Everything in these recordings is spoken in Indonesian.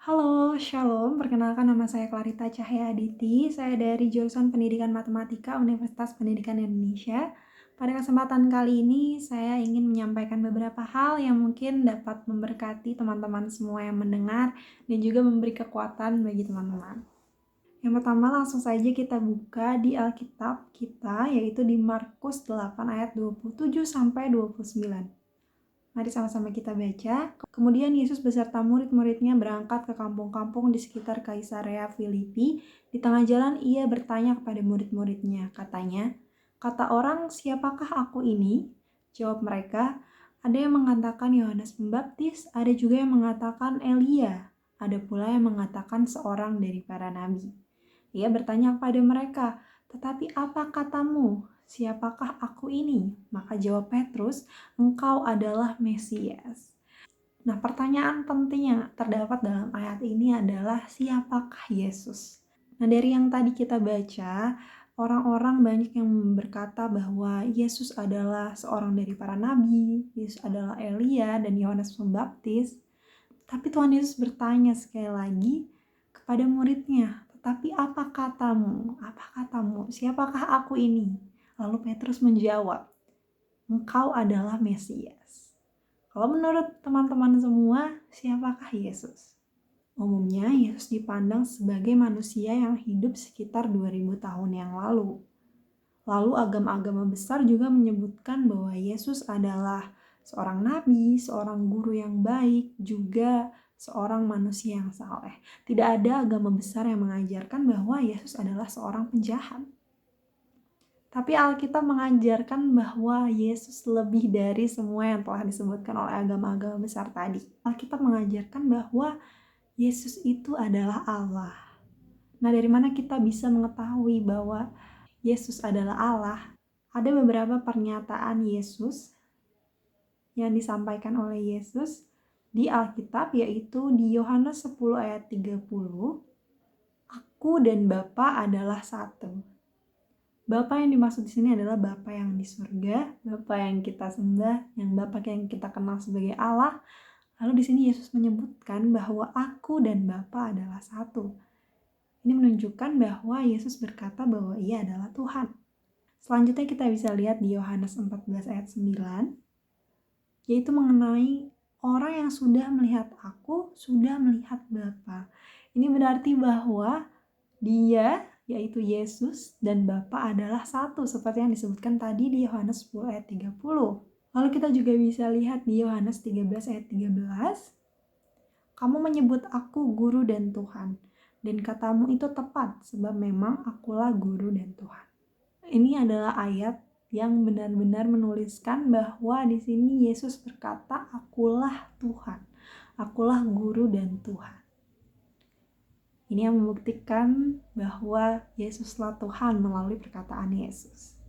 Halo, Shalom. Perkenalkan nama saya Clarita Cahya Aditi. Saya dari jurusan Pendidikan Matematika Universitas Pendidikan Indonesia. Pada kesempatan kali ini, saya ingin menyampaikan beberapa hal yang mungkin dapat memberkati teman-teman semua yang mendengar dan juga memberi kekuatan bagi teman-teman. Yang pertama, langsung saja kita buka di Alkitab kita, yaitu di Markus 8 ayat 27 sampai 29. Mari sama-sama kita baca. Kemudian Yesus beserta murid-muridnya berangkat ke kampung-kampung di sekitar Kaisarea Filipi. Di tengah jalan ia bertanya kepada murid-muridnya. Katanya, "Kata orang, siapakah aku ini?" Jawab mereka, "Ada yang mengatakan Yohanes Pembaptis, ada juga yang mengatakan Elia, ada pula yang mengatakan seorang dari para nabi." Ia bertanya kepada mereka, "Tetapi apa katamu? Siapakah aku ini?" Maka jawab Petrus, "Engkau adalah Mesias." Nah, pertanyaan penting yang terdapat dalam ayat ini adalah siapakah Yesus? Nah, dari yang tadi kita baca, orang-orang banyak yang berkata bahwa Yesus adalah seorang dari para nabi, Yesus adalah Elia dan Yohanes Pembaptis. Tapi Tuhan Yesus bertanya sekali lagi kepada muridnya, "Tetapi apa katamu? Apa katamu? Siapakah aku ini?" Lalu Petrus menjawab, "Engkau adalah Mesias." Kalau menurut teman-teman semua, siapakah Yesus? Umumnya Yesus dipandang sebagai manusia yang hidup sekitar 2000 tahun yang lalu. Lalu agama-agama besar juga menyebutkan bahwa Yesus adalah seorang nabi, seorang guru yang baik, juga seorang manusia yang saleh. Tidak ada agama besar yang mengajarkan bahwa Yesus adalah seorang penjahat. Tapi Alkitab mengajarkan bahwa Yesus lebih dari semua yang telah disebutkan oleh agama-agama besar tadi. Alkitab mengajarkan bahwa Yesus itu adalah Allah. Nah, dari mana kita bisa mengetahui bahwa Yesus adalah Allah? Ada beberapa pernyataan Yesus yang disampaikan oleh Yesus di Alkitab, yaitu di Yohanes 10 ayat 30, "Aku dan Bapa adalah satu." Bapa yang dimaksud di sini adalah Bapa yang di surga, Bapa yang kita sembah, yang Bapa yang kita kenal sebagai Allah. Lalu di sini Yesus menyebutkan bahwa aku dan Bapa adalah satu. Ini menunjukkan bahwa Yesus berkata bahwa ia adalah Tuhan. Selanjutnya kita bisa lihat di Yohanes 14 ayat 9, yaitu mengenai orang yang sudah melihat aku, sudah melihat Bapa. Ini berarti bahwa dia, yaitu Yesus dan Bapa adalah satu, seperti yang disebutkan tadi di Yohanes 10 ayat 30. Lalu kita juga bisa lihat di Yohanes 13 ayat 13, "Kamu menyebut aku guru dan Tuhan, dan katamu itu tepat, sebab memang akulah guru dan Tuhan." Ini adalah ayat yang benar-benar menuliskan bahwa di sini Yesus berkata, "Akulah Tuhan, akulah guru dan Tuhan." Ini yang membuktikan bahwa Yesuslah Tuhan melalui perkataan Yesus.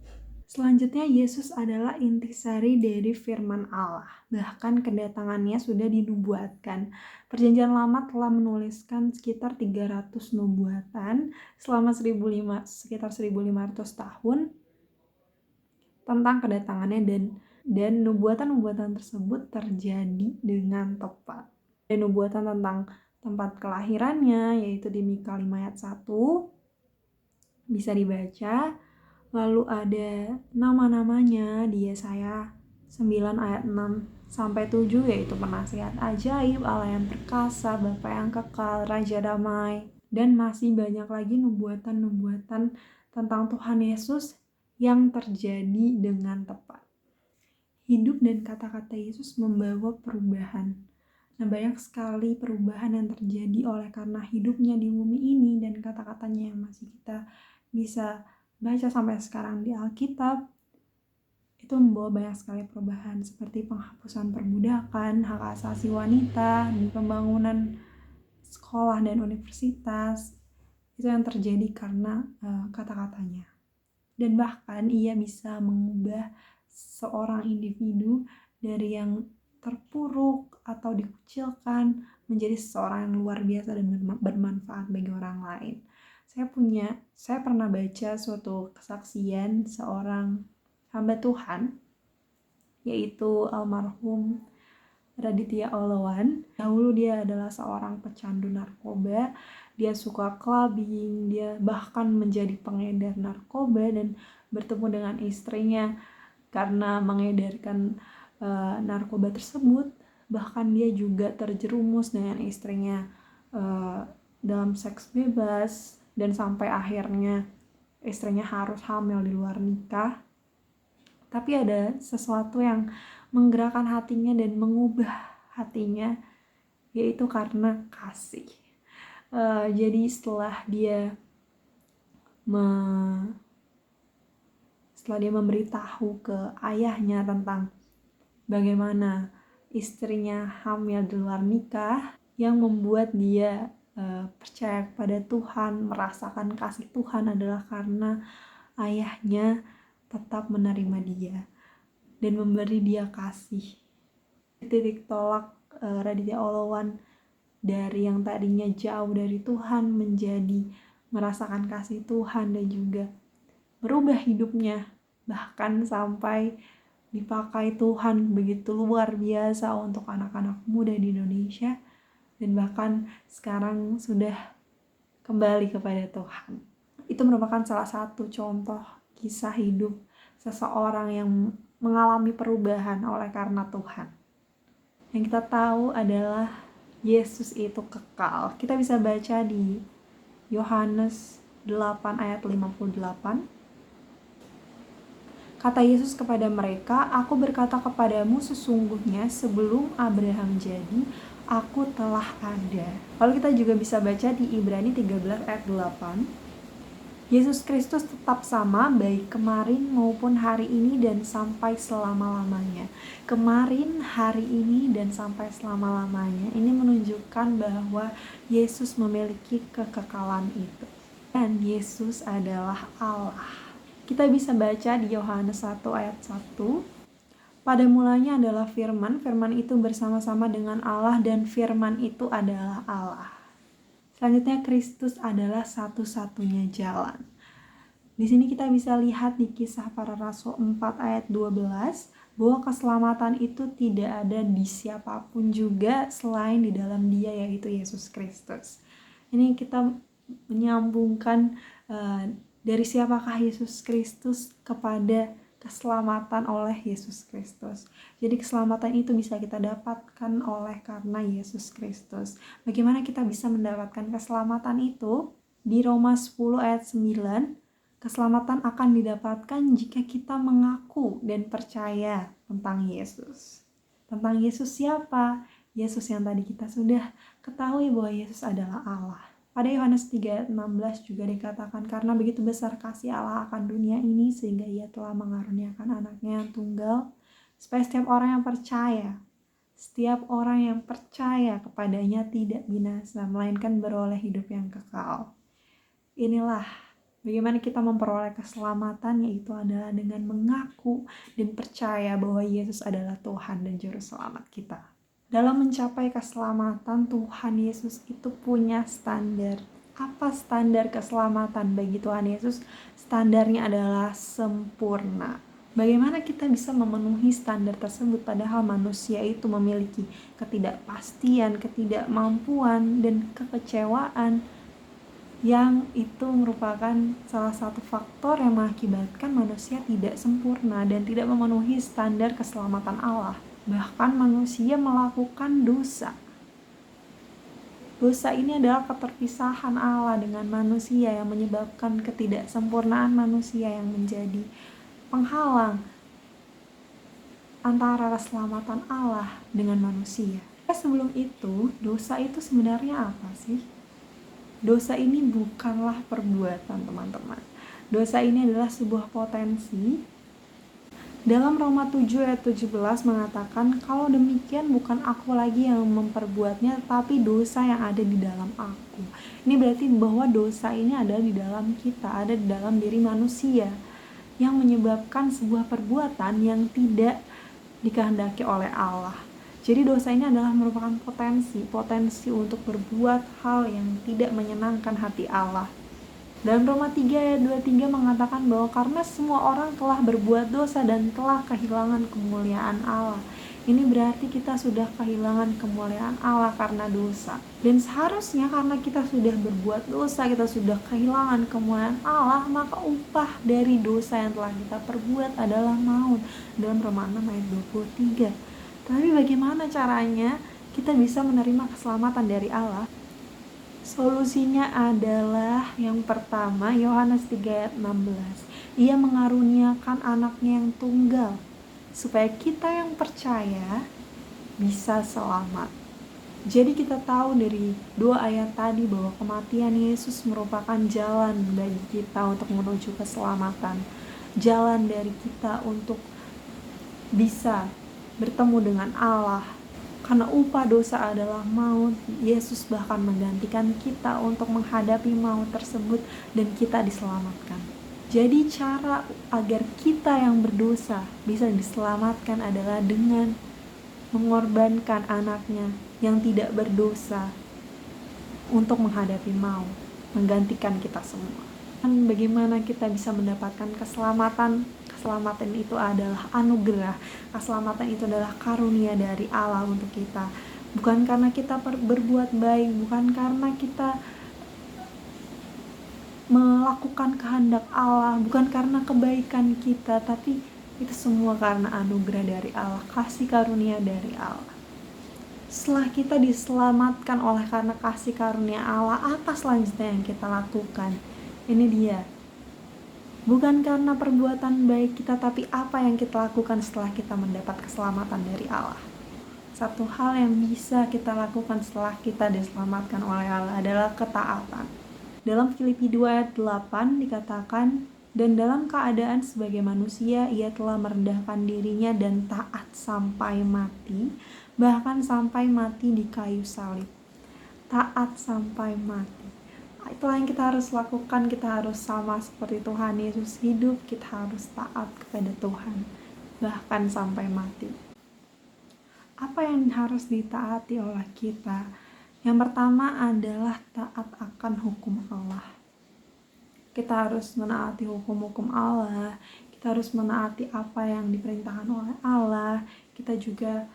Selanjutnya, Yesus adalah intisari dari firman Allah. Bahkan kedatangannya sudah dinubuatkan. Perjanjian Lama telah menuliskan sekitar 300 nubuatan selama sekitar 1500 tahun tentang kedatangannya, dan nubuatan-nubuatan tersebut terjadi dengan tepat. Ada nubuatan tentang tempat kelahirannya, yaitu di Mika 5 ayat 1, bisa dibaca. Lalu ada nama-namanya di Yesaya 9 ayat 6 sampai 7, yaitu penasihat ajaib, Allah yang perkasa, Bapa yang kekal, Raja damai, dan masih banyak lagi nubuatan-nubuatan tentang Tuhan Yesus yang terjadi dengan tepat. Hidup dan kata-kata Yesus membawa perubahan. Nah, banyak sekali perubahan yang terjadi oleh karena hidupnya di bumi ini dan kata-katanya yang masih kita bisa baca sampai sekarang di Alkitab. Itu membawa banyak sekali perubahan, seperti penghapusan perbudakan, hak asasi wanita, dan pembangunan sekolah dan universitas. Itu yang terjadi karena kata-katanya. Dan bahkan ia bisa mengubah seorang individu dari yang terpuruk atau dikucilkan menjadi seseorang yang luar biasa dan bermanfaat bagi orang lain. Saya pernah baca suatu kesaksian seorang hamba Tuhan, yaitu almarhum Raditya Olowan. Dahulu dia adalah seorang pecandu narkoba, dia suka clubbing, dia bahkan menjadi pengedar narkoba dan bertemu dengan istrinya karena mengedarkan narkoba tersebut. Bahkan dia juga terjerumus dengan istrinya dalam seks bebas dan sampai akhirnya istrinya harus hamil di luar nikah. Tapi ada sesuatu yang menggerakkan hatinya dan mengubah hatinya, yaitu karena kasih. Jadi setelah dia memberitahu ke ayahnya tentang bagaimana istrinya hamil di luar nikah, yang membuat dia percaya kepada Tuhan, merasakan kasih Tuhan adalah karena ayahnya tetap menerima dia dan memberi dia kasih. Titik tolak Raditya Olowan dari yang tadinya jauh dari Tuhan menjadi merasakan kasih Tuhan dan juga berubah hidupnya, bahkan sampai dipakai Tuhan begitu luar biasa untuk anak-anak muda di Indonesia, dan bahkan sekarang sudah kembali kepada Tuhan. Itu merupakan salah satu contoh kisah hidup seseorang yang mengalami perubahan oleh karena Tuhan. Yang kita tahu adalah Yesus itu kekal. Kita bisa baca di Yohanes 8 ayat 58. Kata Yesus kepada mereka, "Aku berkata kepadamu sesungguhnya sebelum Abraham jadi, aku telah ada." Lalu kita juga bisa baca di Ibrani 13 ayat 8. Yesus Kristus tetap sama baik kemarin maupun hari ini dan sampai selama-lamanya. Kemarin, hari ini, dan sampai selama-lamanya. Ini menunjukkan bahwa Yesus memiliki kekekalan itu. Dan Yesus adalah Allah. Kita bisa baca di Yohanes 1 ayat 1. Pada mulanya adalah firman, firman itu bersama-sama dengan Allah dan firman itu adalah Allah. Selanjutnya Kristus adalah satu-satunya jalan. Di sini kita bisa lihat di Kisah Para Rasul 4 ayat 12 bahwa keselamatan itu tidak ada di siapapun juga selain di dalam Dia, yaitu Yesus Kristus. Ini kita menyambungkan dari siapakah Yesus Kristus kepada keselamatan oleh Yesus Kristus. Jadi keselamatan itu bisa kita dapatkan oleh karena Yesus Kristus. Bagaimana kita bisa mendapatkan keselamatan itu? Di Roma 10 ayat 9, keselamatan akan didapatkan jika kita mengaku dan percaya tentang Yesus. Tentang Yesus siapa? Yesus yang tadi kita sudah ketahui bahwa Yesus adalah Allah. Pada Yohanes 3:16 juga dikatakan, karena begitu besar kasih Allah akan dunia ini sehingga Ia telah mengaruniakan anaknya yang tunggal, supaya setiap orang yang percaya kepadanya tidak binasa, melainkan beroleh hidup yang kekal. Inilah bagaimana kita memperoleh keselamatan, yaitu adalah dengan mengaku dan percaya bahwa Yesus adalah Tuhan dan Juru Selamat kita. Dalam mencapai keselamatan, Tuhan Yesus itu punya standar. Apa standar keselamatan bagi Tuhan Yesus? Standarnya adalah sempurna. Bagaimana kita bisa memenuhi standar tersebut padahal manusia itu memiliki ketidakpastian, ketidakmampuan, dan kekecewaan, yang itu merupakan salah satu faktor yang mengakibatkan manusia tidak sempurna dan tidak memenuhi standar keselamatan Allah. Bahkan manusia melakukan dosa. Dosa ini adalah keterpisahan Allah dengan manusia yang menyebabkan ketidaksempurnaan manusia yang menjadi penghalang antara keselamatan Allah dengan manusia. Sebelum itu, dosa itu sebenarnya apa sih? Dosa ini bukanlah perbuatan, teman-teman. Dosa ini adalah sebuah potensi. Dalam Roma 7 ayat 17 mengatakan, kalau demikian bukan aku lagi yang memperbuatnya, tapi dosa yang ada di dalam aku. Ini berarti bahwa dosa ini ada di dalam kita, ada di dalam diri manusia, yang menyebabkan sebuah perbuatan yang tidak dikehendaki oleh Allah. Jadi dosa ini adalah merupakan potensi untuk berbuat hal yang tidak menyenangkan hati Allah. Dalam Roma 3 ayat 23 mengatakan bahwa karena semua orang telah berbuat dosa dan telah kehilangan kemuliaan Allah. Ini berarti kita sudah kehilangan kemuliaan Allah karena dosa. Dan seharusnya karena kita sudah berbuat dosa, kita sudah kehilangan kemuliaan Allah, maka upah dari dosa yang telah kita perbuat adalah maut. Dalam Roma 6 ayat 23. Tapi bagaimana caranya kita bisa menerima keselamatan dari Allah? Solusinya adalah yang pertama, Yohanes 3 ayat 16. Ia mengaruniakan anaknya yang tunggal, supaya kita yang percaya bisa selamat. Jadi kita tahu dari dua ayat tadi bahwa kematian Yesus merupakan jalan bagi kita untuk menuju keselamatan. Jalan dari kita untuk bisa bertemu dengan Allah. Karena upah dosa adalah maut, Yesus bahkan menggantikan kita untuk menghadapi maut tersebut dan kita diselamatkan. Jadi cara agar kita yang berdosa bisa diselamatkan adalah dengan mengorbankan anaknya yang tidak berdosa untuk menghadapi maut, menggantikan kita semua. Dan bagaimana kita bisa mendapatkan keselamatan? Keselamatan itu adalah anugerah, keselamatan itu adalah karunia dari Allah untuk kita. Bukan karena kita berbuat baik, bukan karena kita melakukan kehendak Allah, bukan karena kebaikan kita, tapi itu semua karena anugerah dari Allah, kasih karunia dari Allah. Setelah kita diselamatkan oleh karena kasih karunia Allah, apa selanjutnya yang kita lakukan? Ini dia. Bukan karena perbuatan baik kita, tapi apa yang kita lakukan setelah kita mendapat keselamatan dari Allah. Satu hal yang bisa kita lakukan setelah kita diselamatkan oleh Allah adalah ketaatan. Dalam Filipi 2 ayat 8 dikatakan, dan dalam keadaan sebagai manusia ia telah merendahkan dirinya dan taat sampai mati, bahkan sampai mati di kayu salib. Taat sampai mati. Itulah yang kita harus lakukan. Kita harus sama seperti Tuhan Yesus hidup, kita harus taat kepada Tuhan, bahkan sampai mati. Apa yang harus ditaati oleh kita? Yang pertama adalah taat akan hukum Allah. Kita harus menaati hukum-hukum Allah, kita harus menaati apa yang diperintahkan oleh Allah, kita juga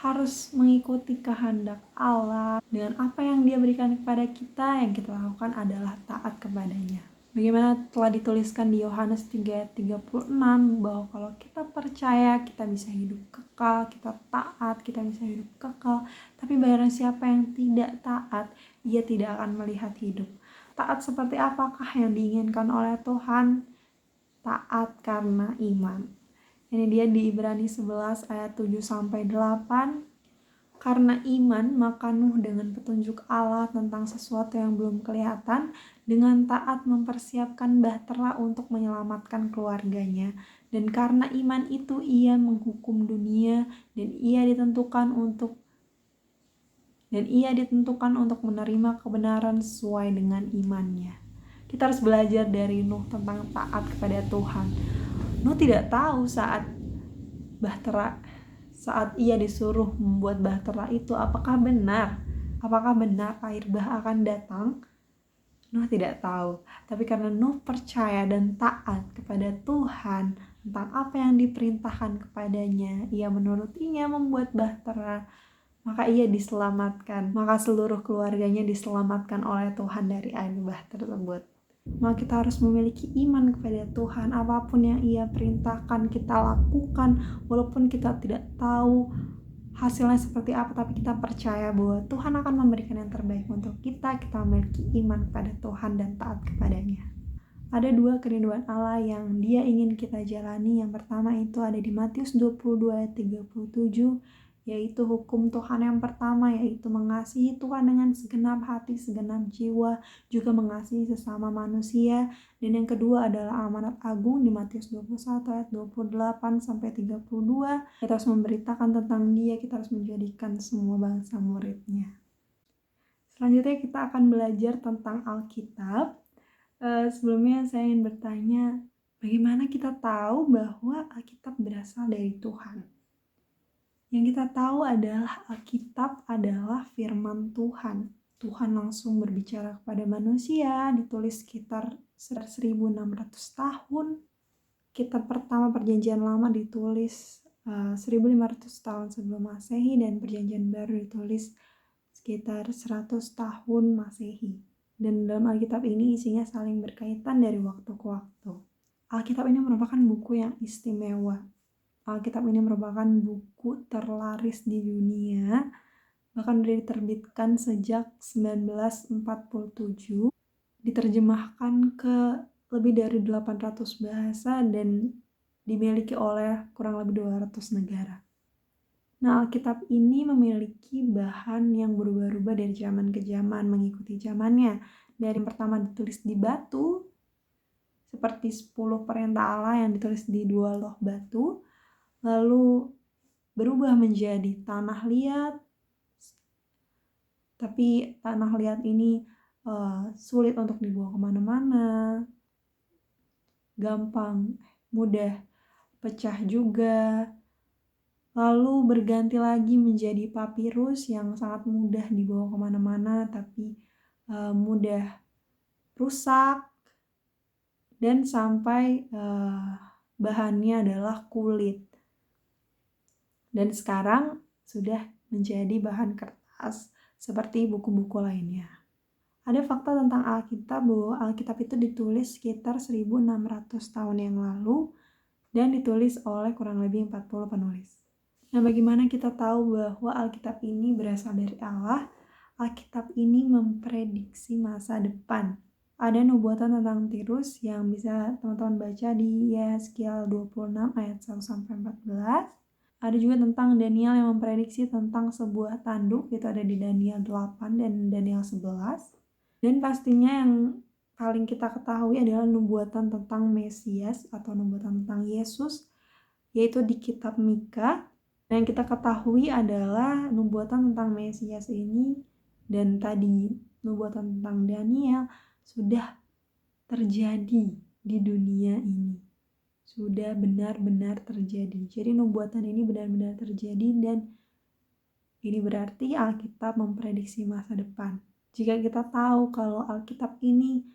harus mengikuti kehendak Allah. Dengan apa yang Dia berikan kepada kita, yang kita lakukan adalah taat kepadanya. Bagaimana telah dituliskan di Yohanes 3 ayat 36 bahwa kalau kita percaya kita bisa hidup kekal, kita taat, kita bisa hidup kekal. Tapi barang siapa yang tidak taat, ia tidak akan melihat hidup. Taat seperti apakah yang diinginkan oleh Tuhan? Taat karena iman. Ini dia di Ibrani 11 ayat 7-8. Karena iman, maka Nuh dengan petunjuk Allah tentang sesuatu yang belum kelihatan, dengan taat mempersiapkan bahtera untuk menyelamatkan keluarganya. Dan karena iman itu ia menghukum dunia, dan ia ditentukan untuk menerima kebenaran sesuai dengan imannya. Kita harus belajar dari Nuh tentang taat kepada Tuhan. Nuh tidak tahu saat ia disuruh membuat bahtera itu apakah benar air bah akan datang. Nuh tidak tahu, tapi karena Nuh percaya dan taat kepada Tuhan tentang apa yang diperintahkan kepadanya, ia menurutinya membuat bahtera, maka ia diselamatkan, maka seluruh keluarganya diselamatkan oleh Tuhan dari air bah tersebut. Maka kita harus memiliki iman kepada Tuhan. Apapun yang Ia perintahkan kita lakukan, walaupun kita tidak tahu hasilnya seperti apa, tapi kita percaya bahwa Tuhan akan memberikan yang terbaik untuk kita. Kita memiliki iman kepada Tuhan dan taat kepadanya. Ada dua kerinduan Allah yang Dia ingin kita jalani. Yang pertama itu ada di Matius 22 ayat 37, yaitu hukum Tuhan yang pertama, yaitu mengasihi Tuhan dengan segenap hati, segenap jiwa, juga mengasihi sesama manusia. Dan yang kedua adalah amanat agung di Matius 21 ayat 28-32. Kita harus memberitakan tentang Dia, kita harus menjadikan semua bangsa muridnya. Selanjutnya kita akan belajar tentang Alkitab. Sebelumnya saya ingin bertanya, bagaimana kita tahu bahwa Alkitab berasal dari Tuhan? Yang kita tahu adalah Alkitab adalah firman Tuhan. Tuhan langsung berbicara kepada manusia, ditulis sekitar 1600 tahun. Kitab pertama Perjanjian Lama ditulis 1500 tahun sebelum Masehi, dan Perjanjian Baru ditulis sekitar 100 tahun Masehi. Dan dalam Alkitab ini isinya saling berkaitan dari waktu ke waktu. Alkitab ini merupakan buku yang istimewa. Alkitab ini merupakan buku terlaris di dunia, bahkan sudah diterbitkan sejak 1947, diterjemahkan ke lebih dari 800 bahasa dan dimiliki oleh kurang lebih 200 negara. Nah, Alkitab ini memiliki bahan yang berubah-ubah dari zaman ke zaman, mengikuti zamannya. Dari yang pertama ditulis di batu, seperti 10 perintah Allah yang ditulis di 2 loh batu, lalu berubah menjadi tanah liat, tapi tanah liat ini sulit untuk dibawa kemana-mana, gampang, mudah pecah juga. Lalu berganti lagi menjadi papirus yang sangat mudah dibawa kemana-mana tapi mudah rusak, dan sampai bahannya adalah kulit. Dan sekarang sudah menjadi bahan kertas seperti buku-buku lainnya. Ada fakta tentang Alkitab bahwa Alkitab itu ditulis sekitar 1600 tahun yang lalu dan ditulis oleh kurang lebih 40 penulis. Nah, bagaimana kita tahu bahwa Alkitab ini berasal dari Allah? Alkitab ini memprediksi masa depan. Ada nubuatan tentang Tirus yang bisa teman-teman baca di Yeskiel 26 ayat 1-14. Ada juga tentang Daniel yang memprediksi tentang sebuah tanduk, itu ada di Daniel 8 dan Daniel 11. Dan pastinya yang paling kita ketahui adalah nubuatan tentang Mesias atau nubuatan tentang Yesus, yaitu di kitab Mika. Yang kita ketahui adalah nubuatan tentang Mesias ini dan tadi nubuatan tentang Daniel sudah terjadi di dunia ini. Sudah benar-benar terjadi. Jadi nubuatan ini benar-benar terjadi dan ini berarti Alkitab memprediksi masa depan. Jika kita tahu kalau Alkitab ini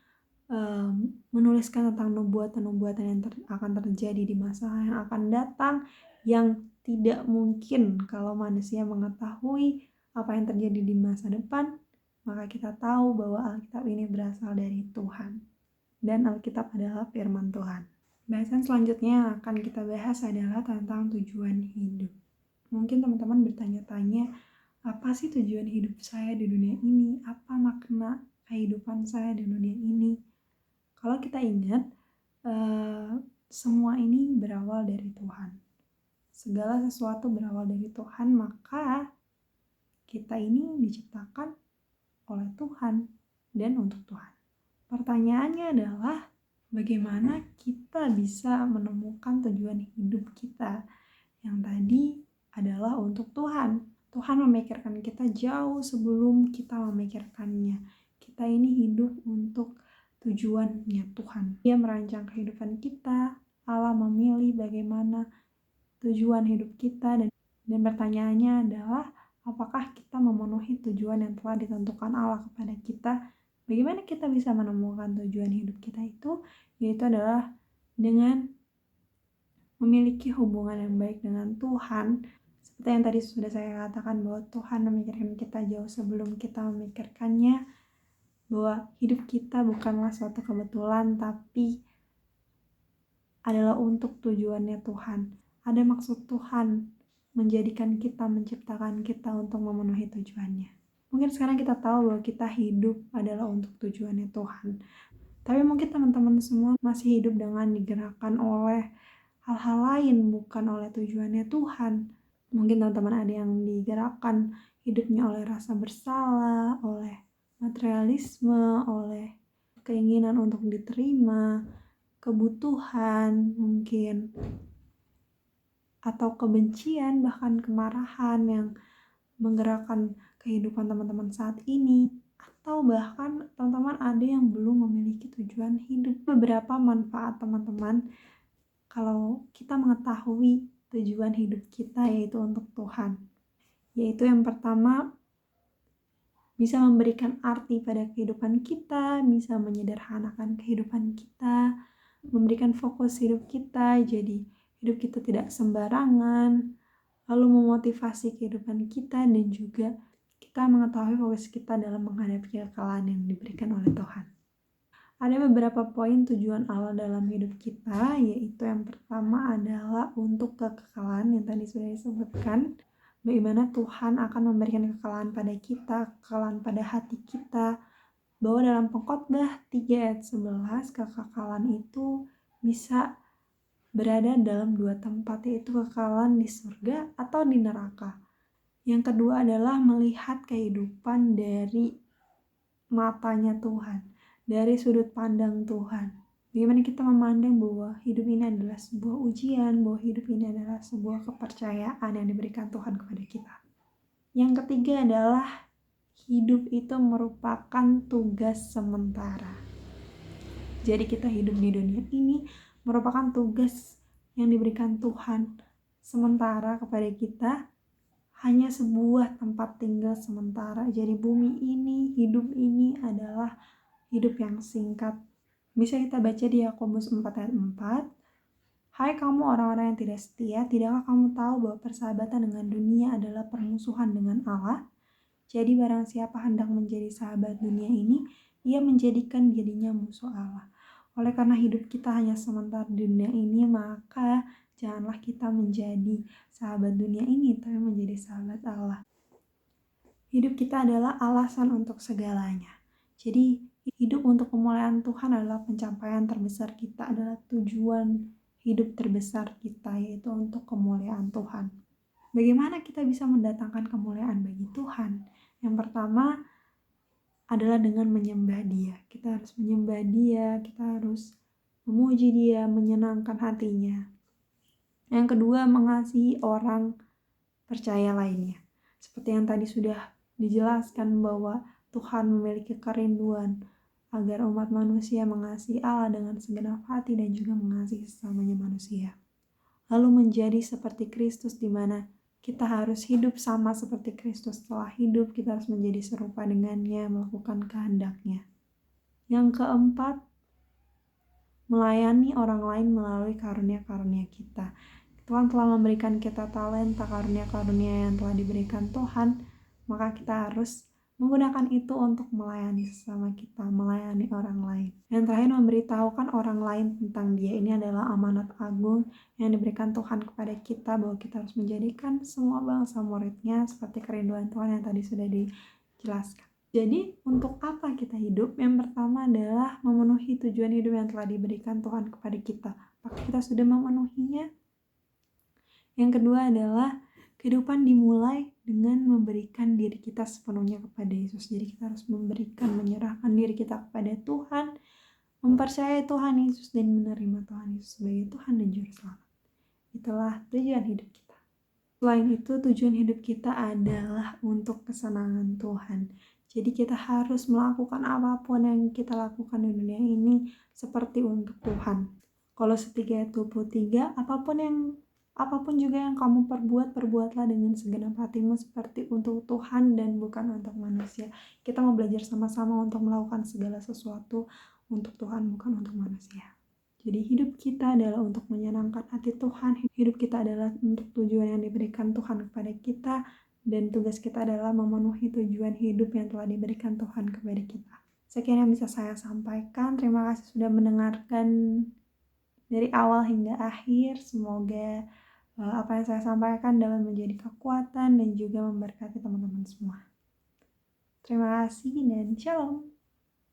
menuliskan tentang nubuatan-nubuatan yang akan terjadi di masa yang akan datang, yang tidak mungkin kalau manusia mengetahui apa yang terjadi di masa depan, maka kita tahu bahwa Alkitab ini berasal dari Tuhan. Dan Alkitab adalah firman Tuhan. Bahasan selanjutnya yang akan kita bahas adalah tentang tujuan hidup. Mungkin teman-teman bertanya-tanya, apa sih tujuan hidup saya di dunia ini? Apa makna kehidupan saya di dunia ini? Kalau kita ingat, semua ini berawal dari Tuhan. Segala sesuatu berawal dari Tuhan, maka kita ini diciptakan oleh Tuhan dan untuk Tuhan. Pertanyaannya adalah, bagaimana kita bisa menemukan tujuan hidup kita yang tadi adalah untuk Tuhan. Tuhan memikirkan kita jauh sebelum kita memikirkannya. Kita ini hidup untuk tujuannya Tuhan. Dia merancang kehidupan kita. Allah memilih bagaimana tujuan hidup kita, dan pertanyaannya adalah, apakah kita memenuhi tujuan yang telah ditentukan Allah kepada kita? Bagaimana kita bisa menemukan tujuan hidup kita itu? Yaitu adalah dengan memiliki hubungan yang baik dengan Tuhan. Seperti yang tadi sudah saya katakan bahwa Tuhan memikirkan kita jauh sebelum kita memikirkannya, bahwa hidup kita bukanlah suatu kebetulan tapi adalah untuk tujuannya Tuhan. Ada maksud Tuhan menjadikan kita, menciptakan kita untuk memenuhi tujuannya. Mungkin sekarang kita tahu bahwa kita hidup adalah untuk tujuannya Tuhan. Tapi mungkin teman-teman semua masih hidup dengan digerakkan oleh hal-hal lain, bukan oleh tujuannya Tuhan. Mungkin teman-teman ada yang digerakkan hidupnya oleh rasa bersalah, oleh materialisme, oleh keinginan untuk diterima, kebutuhan mungkin, atau kebencian, bahkan kemarahan yang menggerakkan kehidupan teman-teman saat ini. Atau bahkan teman-teman ada yang belum memiliki tujuan hidup. Beberapa manfaat teman-teman kalau kita mengetahui tujuan hidup kita yaitu untuk Tuhan. Yaitu yang pertama, bisa memberikan arti pada kehidupan kita, bisa menyederhanakan kehidupan kita, memberikan fokus hidup kita jadi hidup kita tidak sembarangan, lalu memotivasi kehidupan kita, dan juga kita mengetahui fokus kita dalam menghadapi kekalahan yang diberikan oleh Tuhan. Ada beberapa poin tujuan Allah dalam hidup kita, yaitu yang pertama adalah untuk kekekalan yang tadi sudah disebutkan. Bagaimana Tuhan akan memberikan kekekalan pada kita, kekekalan pada hati kita, bahwa dalam Pengkhotbah 3 ayat 11, kekekalan itu bisa berada dalam 2 tempat, yaitu kekekalan di surga atau di neraka. Yang kedua adalah melihat kehidupan dari matanya Tuhan, dari sudut pandang Tuhan. Bagaimana kita memandang bahwa hidup ini adalah sebuah ujian, bahwa hidup ini adalah sebuah kepercayaan yang diberikan Tuhan kepada kita. Yang ketiga adalah hidup itu merupakan tugas sementara. Jadi kita hidup di dunia ini merupakan tugas yang diberikan Tuhan sementara kepada kita, hanya sebuah tempat tinggal sementara. Jadi bumi ini, hidup ini adalah hidup yang singkat. Bisa kita baca di Yakobus 4 ayat 4. Hai kamu orang-orang yang tidak setia, tidakkah kamu tahu bahwa persahabatan dengan dunia adalah permusuhan dengan Allah? Jadi barang siapa hendak menjadi sahabat dunia ini, ia menjadikan dirinya musuh Allah. Oleh karena hidup kita hanya sementara di dunia ini, maka janganlah kita menjadi sahabat dunia ini, tapi menjadi sahabat Allah. Hidup kita adalah alasan untuk segalanya. Jadi hidup untuk kemuliaan Tuhan adalah pencapaian terbesar kita, adalah tujuan hidup terbesar kita, yaitu untuk kemuliaan Tuhan. Bagaimana kita bisa mendatangkan kemuliaan bagi Tuhan? Yang pertama adalah dengan menyembah Dia. Kita harus menyembah Dia, kita harus memuji Dia, menyenangkan hatinya. Yang kedua, mengasihi orang percaya lainnya. Seperti yang tadi sudah dijelaskan bahwa Tuhan memiliki kerinduan agar umat manusia mengasihi Allah dengan segenap hati dan juga mengasihi sesamanya manusia. Lalu menjadi seperti Kristus, di mana kita harus hidup sama seperti Kristus. Setelah hidup, kita harus menjadi serupa dengannya, melakukan kehendaknya. Yang keempat, melayani orang lain melalui karunia-karunia kita. Tuhan telah memberikan kita talenta, karunia-karunia yang telah diberikan Tuhan, maka kita harus menggunakan itu untuk melayani sesama kita, melayani orang lain. Yang terakhir, memberitahukan orang lain tentang Dia. Ini adalah amanat agung yang diberikan Tuhan kepada kita, bahwa kita harus menjadikan semua bangsa muridnya seperti kerinduan Tuhan yang tadi sudah dijelaskan. Jadi untuk apa kita hidup? Yang pertama adalah memenuhi tujuan hidup yang telah diberikan Tuhan kepada kita. Apakah kita sudah memenuhinya? Yang kedua adalah kehidupan dimulai dengan memberikan diri kita sepenuhnya kepada Yesus. Jadi kita harus memberikan, menyerahkan diri kita kepada Tuhan, mempercayai Tuhan Yesus dan menerima Tuhan Yesus sebagai Tuhan dan Juru Selamat. Itulah tujuan hidup kita. Selain itu, tujuan hidup kita adalah untuk kesenangan Tuhan. Jadi kita harus melakukan apapun yang kita lakukan di dunia ini seperti untuk Tuhan. Kolose 3 ayat 23, apapun juga yang kamu perbuatlah dengan segenap hatimu seperti untuk Tuhan dan bukan untuk manusia. Kita mau belajar sama-sama untuk melakukan segala sesuatu untuk Tuhan, bukan untuk manusia. Jadi hidup kita adalah untuk menyenangkan hati Tuhan. Hidup kita adalah untuk tujuan yang diberikan Tuhan kepada kita, dan tugas kita adalah memenuhi tujuan hidup yang telah diberikan Tuhan kepada kita. Sekian yang bisa saya sampaikan. Terima kasih sudah mendengarkan dari awal hingga akhir. Semoga apa yang saya sampaikan dapat menjadi kekuatan dan juga memberkati teman-teman semua. Terima kasih dan shalom.